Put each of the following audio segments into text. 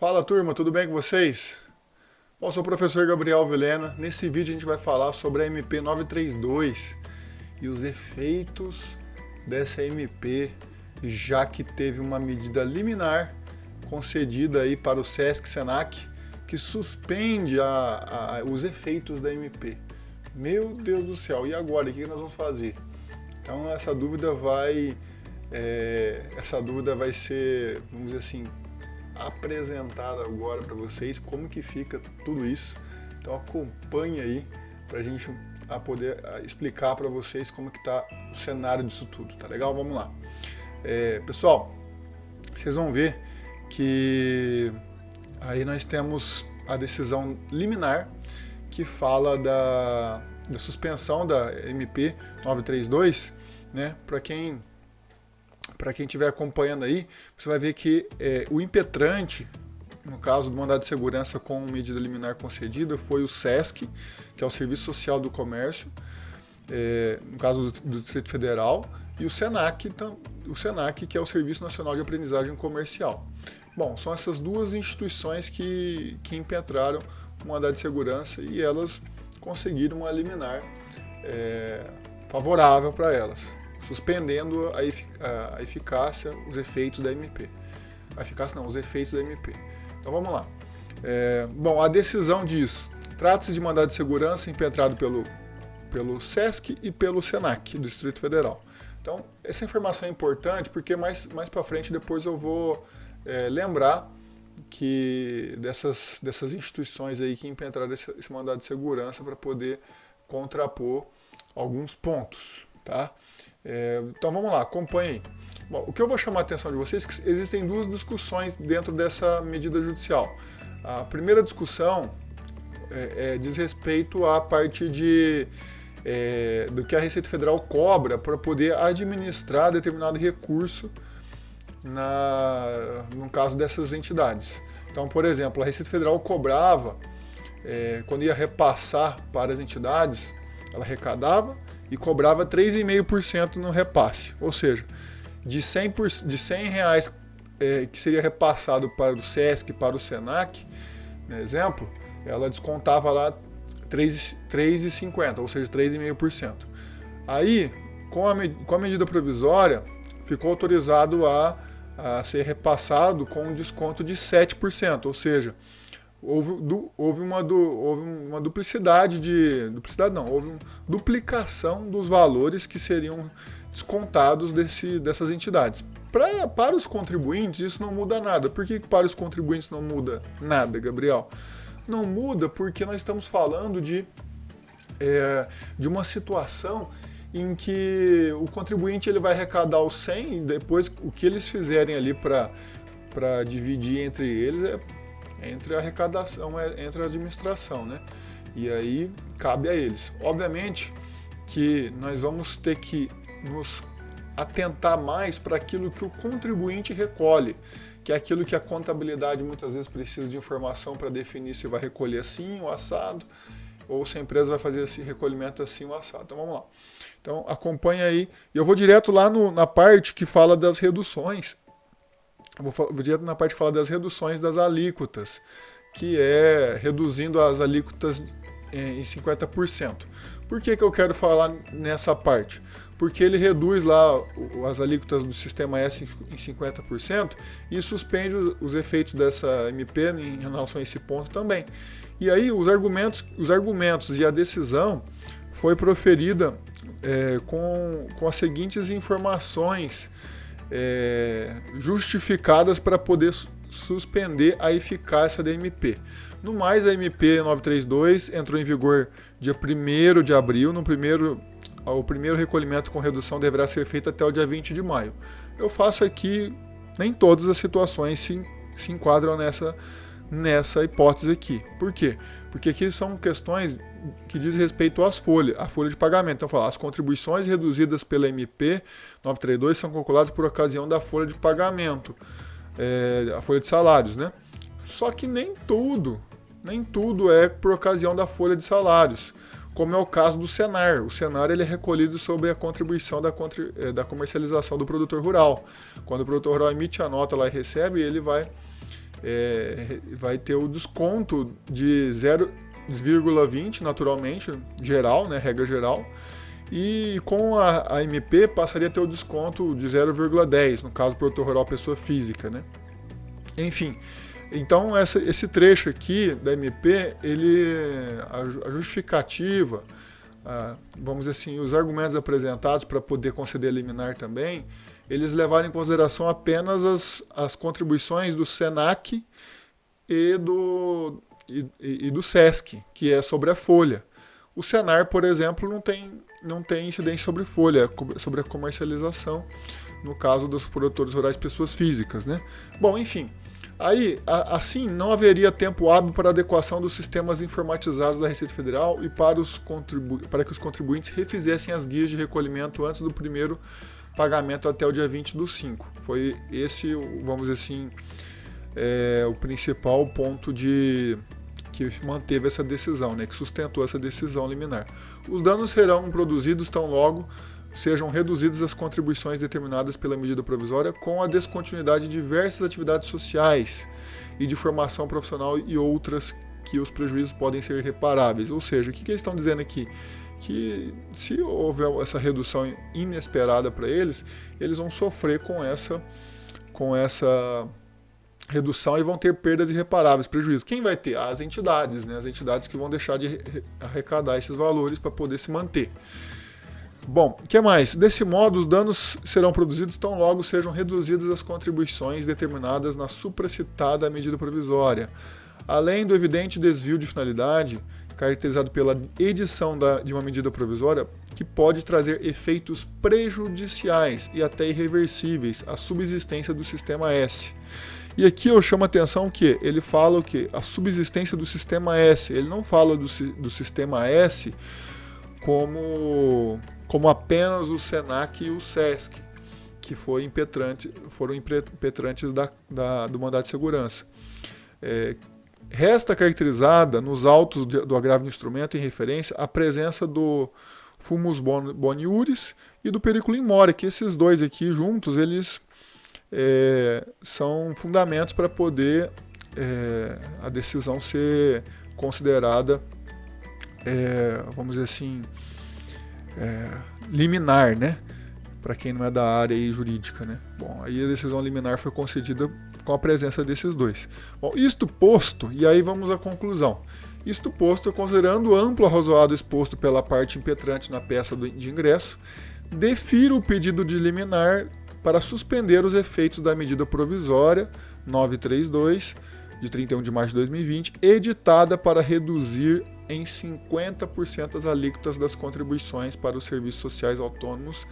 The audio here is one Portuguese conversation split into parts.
Fala turma, tudo bem com vocês? Bom, sou o professor Gabriel Vilhena. Nesse vídeo a gente vai falar sobre a MP 932 e os efeitos dessa MP, já que teve uma medida liminar concedida aí para o SESC Senac que suspende os efeitos da MP. Meu Deus do céu, e agora? O que nós vamos fazer? Então essa dúvida vai ser, vamos dizer assim, apresentada agora para vocês como que fica tudo isso. Então acompanhe aí para a gente poder explicar para vocês como que está o cenário disso tudo, tá legal? Vamos lá. Pessoal, vocês vão ver que aí nós temos a decisão liminar que fala da suspensão da MP 932, né? Para quem estiver acompanhando aí, você vai ver que o impetrante, no caso do mandado de segurança com medida liminar concedida, foi o SESC, que é o Serviço Social do Comércio, no caso do Distrito Federal, e o SENAC, que é o Serviço Nacional de Aprendizagem Comercial. Bom, são essas duas instituições que impetraram o mandado de segurança e elas conseguiram uma liminar favorável para elas, suspendendo a eficácia, os efeitos da MP. A eficácia não, os efeitos da MP. Então vamos lá. Bom, a decisão diz, trata-se de mandado de segurança impetrado pelo SESC e pelo SENAC, do Distrito Federal. Então, essa informação é importante porque mais para frente depois eu vou lembrar que dessas instituições aí que impetraram esse mandado de segurança para poder contrapor alguns pontos, tá? Então vamos lá, acompanhem. Bom, o que eu vou chamar a atenção de vocês é que existem duas discussões dentro dessa medida judicial. A primeira discussão diz respeito à parte do que a Receita Federal cobra para poder administrar determinado recurso no caso dessas entidades. Então, por exemplo, a Receita Federal cobrava, quando ia repassar para as entidades, ela arrecadava e cobrava 3,5% no repasse. Ou seja, de R$100 que seria repassado para o SESC e para o SENAC, no exemplo, ela descontava lá 3,50, ou seja, 3,5%. Aí, com a medida provisória, ficou autorizado a ser repassado com um desconto de 7%, ou seja, houve uma duplicação dos valores que seriam descontados dessas entidades. Para os contribuintes, isso não muda nada. Por que para os contribuintes não muda nada, Gabriel? Não muda porque nós estamos falando de uma situação em que o contribuinte ele vai arrecadar os 100 e depois o que eles fizerem ali para dividir entre eles entre a arrecadação, entre a administração, né? E aí cabe a eles. Obviamente que nós vamos ter que nos atentar mais para aquilo que o contribuinte recolhe, que é aquilo que a contabilidade muitas vezes precisa de informação para definir se vai recolher assim ou assado, ou se a empresa vai fazer esse recolhimento assim ou assado. Então vamos lá. Então acompanha aí. E eu vou direto lá na parte que fala das reduções. Vou direto na parte que fala das reduções das alíquotas, que é reduzindo as alíquotas em 50%. Por que eu quero falar nessa parte? Porque ele reduz lá as alíquotas do Sistema S em 50% e suspende os efeitos dessa MP em relação a esse ponto também. E aí os argumentos e a decisão foi proferida com as seguintes informações justificadas para poder suspender a eficácia da MP. No mais, a MP 932 entrou em vigor dia 1º de abril, o primeiro recolhimento com redução deverá ser feito até o dia 20 de maio. Eu faço aqui, nem todas as situações se enquadram nessa hipótese aqui. Por quê? Porque aqui são questões que diz respeito à folha de pagamento. Então, falar, as contribuições reduzidas pela MP 932 são calculadas por ocasião da folha de pagamento, a folha de salários, né? Só que nem tudo é por ocasião da folha de salários, como é o caso do Senar. O Senar ele é recolhido sobre a contribuição da comercialização do produtor rural. Quando o produtor rural emite a nota lá e recebe, ele vai vai ter o desconto de 0,20 naturalmente, geral, né, regra geral, e com a MP passaria a ter o desconto de 0,10, no caso produtor rural pessoa física, né? Enfim, então esse trecho aqui da MP, a justificativa, vamos dizer assim, os argumentos apresentados para poder conceder liminar também, eles levaram em consideração apenas as contribuições do SENAC e do SESC, que é sobre a folha. O Senar, por exemplo, não tem incidência sobre folha, sobre a comercialização, no caso dos produtores rurais pessoas físicas, né? Bom, enfim, aí, assim, não haveria tempo hábil para adequação dos sistemas informatizados da Receita Federal e para que os contribuintes refizessem as guias de recolhimento antes do primeiro pagamento até o dia 20/5. Foi esse, vamos dizer assim, o principal ponto que manteve essa decisão, né, que sustentou essa decisão liminar. Os danos serão produzidos tão logo sejam reduzidas as contribuições determinadas pela medida provisória com a descontinuidade de diversas atividades sociais e de formação profissional e outras que os prejuízos podem ser reparáveis. Ou seja, o que eles estão dizendo aqui? Que se houver essa redução inesperada para eles, eles vão sofrer com essa redução e vão ter perdas irreparáveis, prejuízos. Quem vai ter? As entidades, né? As entidades que vão deixar de arrecadar esses valores para poder se manter. Bom, o que mais? Desse modo, os danos serão produzidos tão logo sejam reduzidas as contribuições determinadas na supracitada medida provisória. Além do evidente desvio de finalidade, caracterizado pela edição de uma medida provisória, que pode trazer efeitos prejudiciais e até irreversíveis à subsistência do sistema S. E aqui eu chamo a atenção que ele fala o quê? A subsistência do sistema S. Ele não fala do sistema S como apenas o SENAC e o SESC, que foram impetrantes do mandado de segurança. Resta caracterizada nos autos do agravo de instrumento em referência a presença do fumus boni iuris e do periculum in more, que esses dois aqui juntos, eles são fundamentos para poder a decisão ser considerada, vamos dizer assim, liminar, né? Para quem não é da área aí jurídica, né? Bom, aí a decisão liminar foi concedida com a presença desses dois. Bom, isto posto, e aí vamos à conclusão. Isto posto, considerando o amplo arrazoado exposto pela parte impetrante na peça de ingresso, defiro o pedido de liminar para suspender os efeitos da medida provisória 932, de 31 de março de 2020, editada para reduzir em 50% as alíquotas das contribuições para os serviços sociais autônomos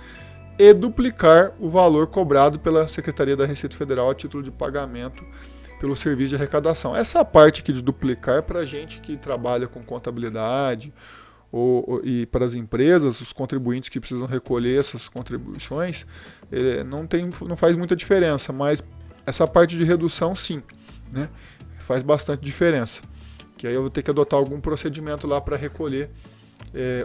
e duplicar o valor cobrado pela Secretaria da Receita Federal a título de pagamento pelo serviço de arrecadação. Essa parte aqui de duplicar, para a gente que trabalha com contabilidade e para as empresas, os contribuintes que precisam recolher essas contribuições, não faz muita diferença, mas essa parte de redução sim, né, faz bastante diferença. Que aí eu vou ter que adotar algum procedimento lá para recolher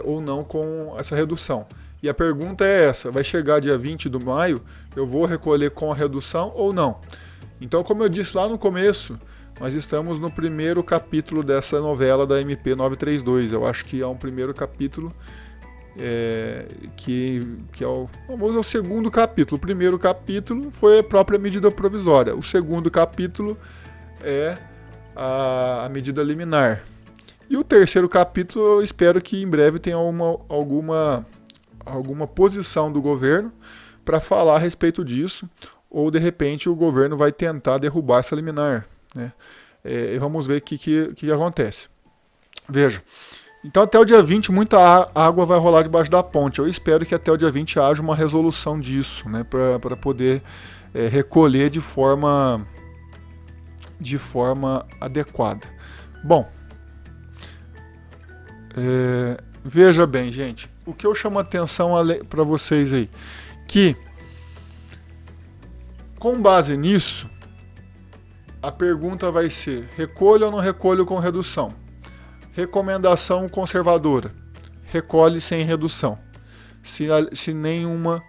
ou não com essa redução. E a pergunta é essa, vai chegar dia 20 de maio, eu vou recolher com a redução ou não? Então, como eu disse lá no começo, nós estamos no primeiro capítulo dessa novela da MP 932. Eu acho que é um primeiro capítulo que é o segundo capítulo. O primeiro capítulo foi a própria medida provisória. O segundo capítulo é a medida liminar. E o terceiro capítulo eu espero que em breve tenha alguma posição do governo para falar a respeito disso, ou de repente o governo vai tentar derrubar essa liminar, né? E vamos ver o que acontece. Veja, então até o dia 20 muita água vai rolar debaixo da ponte. Eu espero que até o dia 20 haja uma resolução disso, né, para poder recolher de forma adequada. Bom, veja bem, gente, o que eu chamo a atenção para vocês aí, que com base nisso, a pergunta vai ser: recolho ou não recolho com redução? Recomendação conservadora: recolhe sem redução. Se nenhuma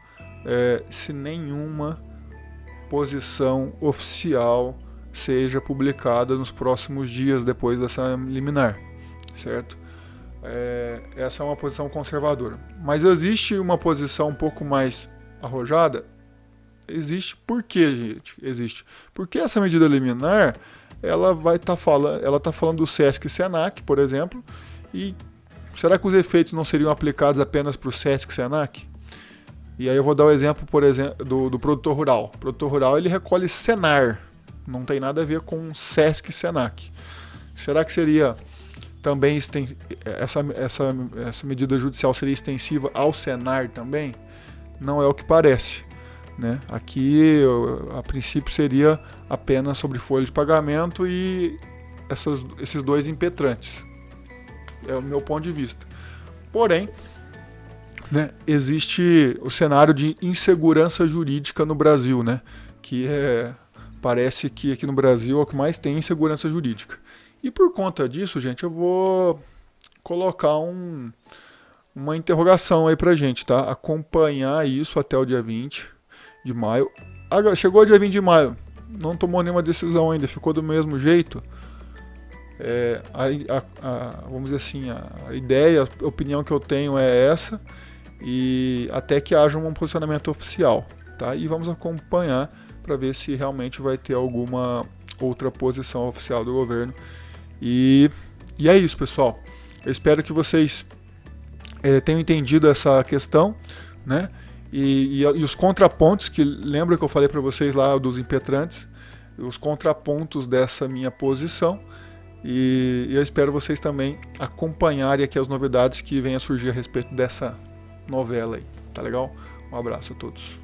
posição oficial seja publicada nos próximos dias depois dessa liminar, certo? Essa é uma posição conservadora. Mas existe uma posição um pouco mais arrojada? Existe. Por quê, gente? Existe. Porque essa medida liminar, ela vai estar falando do SESC e SENAC, por exemplo, e será que os efeitos não seriam aplicados apenas para o SESC e SENAC? E aí eu vou dar o exemplo, por exemplo, do produtor rural. O produtor rural, ele recolhe Senar, não tem nada a ver com SESC e SENAC. Será que seria também essa medida judicial seria extensiva ao Senar também? Não é o que parece, né? Aqui, a princípio, seria apenas sobre folha de pagamento e esses dois impetrantes. É o meu ponto de vista. Porém, né, existe o cenário de insegurança jurídica no Brasil, né? Que parece que aqui no Brasil é o que mais tem insegurança jurídica. E por conta disso, gente, eu vou colocar uma interrogação aí pra gente, tá? Acompanhar isso até o dia 20 de maio. Chegou o dia 20 de maio, não tomou nenhuma decisão ainda, ficou do mesmo jeito. Vamos dizer assim, a ideia, a opinião que eu tenho é essa, e até que haja um posicionamento oficial, tá? E vamos acompanhar para ver se realmente vai ter alguma outra posição oficial do governo. E é isso, pessoal. Eu espero que vocês tenham entendido essa questão, né? E os contrapontos, que lembra que eu falei para vocês lá dos impetrantes, os contrapontos dessa minha posição. E eu espero vocês também acompanharem aqui as novidades que vêm a surgir a respeito dessa novela aí. Tá legal? Um abraço a todos.